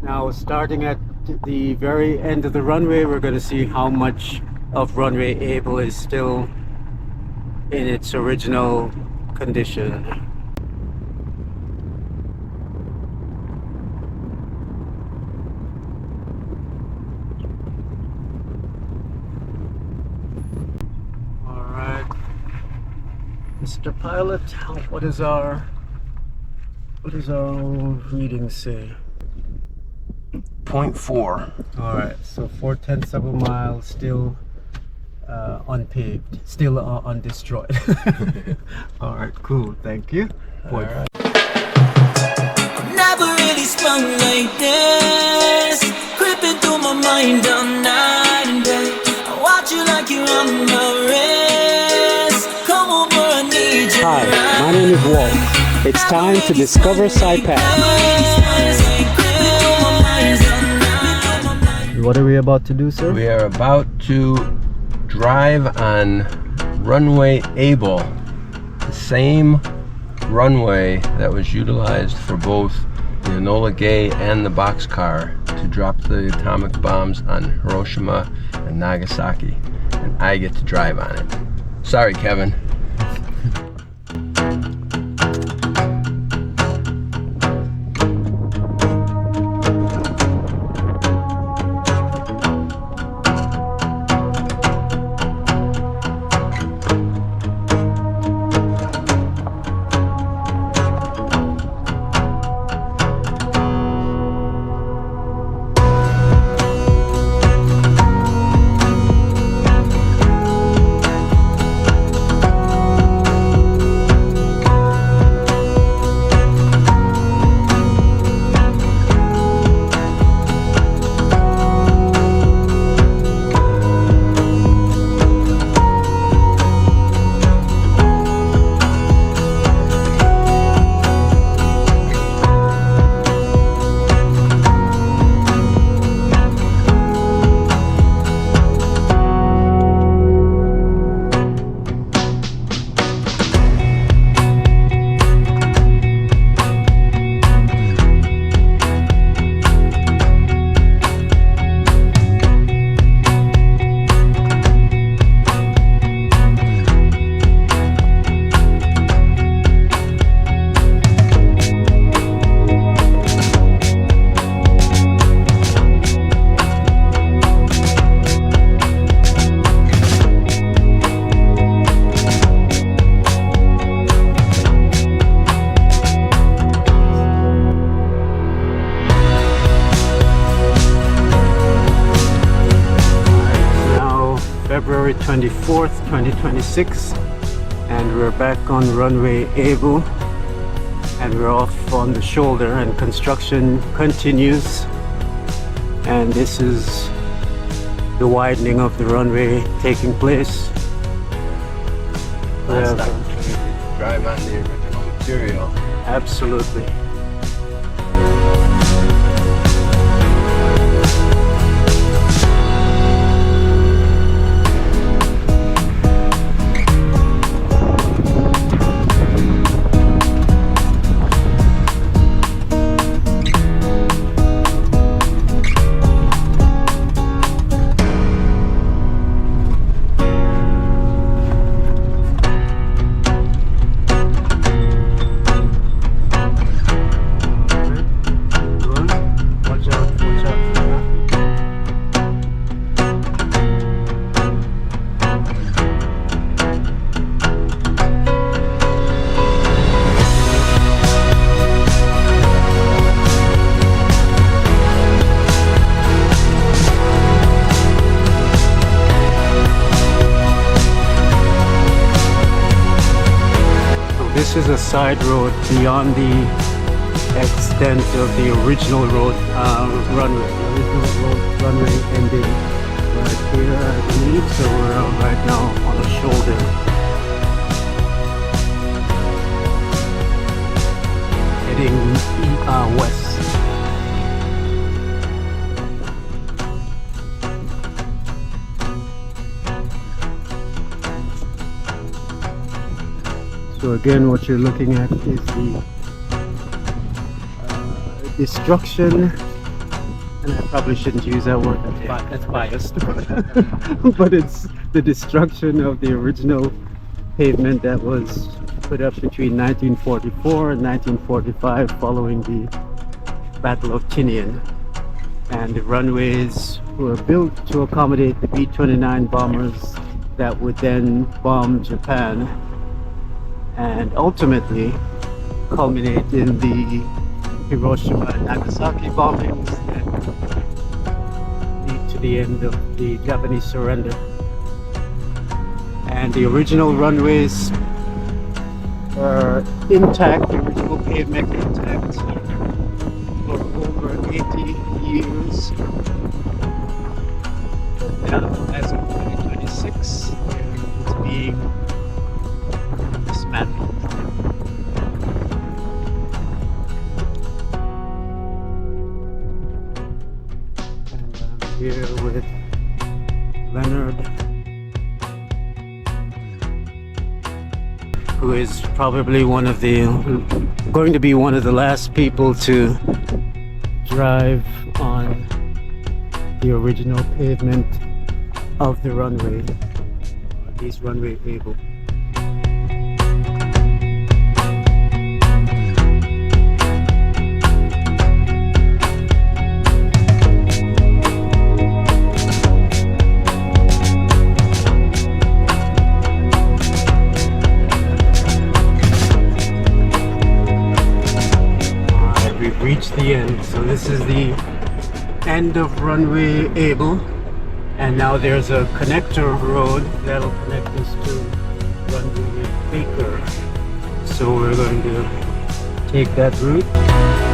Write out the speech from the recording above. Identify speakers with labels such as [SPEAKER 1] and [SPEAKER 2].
[SPEAKER 1] Now, starting at the very end of the runway, we're going to see how much of runway Able is still in its original condition. All right, Mr. Pilot, what does our reading say?
[SPEAKER 2] 0.4.
[SPEAKER 1] All right, so 4/10 of a mile, still unpaved, still undestroyed. All right, cool, thank you.
[SPEAKER 2] All right.
[SPEAKER 3] Never really sprung like this, creeping through my mind all night and day. I watch you like you're on my wrist. Come over, I need you.
[SPEAKER 1] Hi, my name is Walt. It's time to discover Saipan. What are we about to do, sir?
[SPEAKER 2] We are about to drive on Runway Able, the same runway that was utilized for both the Enola Gay and the boxcar to drop the atomic bombs on Hiroshima and Nagasaki, and I get to drive on it. Sorry, Kevin.
[SPEAKER 1] February 24th, 2026, and we're back on Runway Able, and we're off on the shoulder, and construction continues, and this is the widening of the runway taking place.
[SPEAKER 2] Last opportunity to drive on the original material.
[SPEAKER 1] Absolutely. This is a side road beyond the extent of the original road runway. The original road runway ended right here, I believe. So we're right now on the shoulder. Heading west. So again, what you're looking at is the destruction and I probably shouldn't use that word,
[SPEAKER 4] That's biased.
[SPEAKER 1] but it's the destruction of the original pavement that was put up between 1944 and 1945 following the Battle of Tinian. And the runways were built to accommodate the B-29 bombers that would then bomb Japan and ultimately culminate in the Hiroshima and Nagasaki bombings that lead to the end of the Japanese surrender. And the original runways are intact, the original pavement intact for over 80 years. But now, as of 2026, it's being dismantled. Here with Leonard, who is probably going to be one of the last people to drive on the original pavement of the runway. He's runway able. Reached the end, so this is the end of runway able, and now there's a connector road that'll connect us to runway Baker, so we're going to take that route.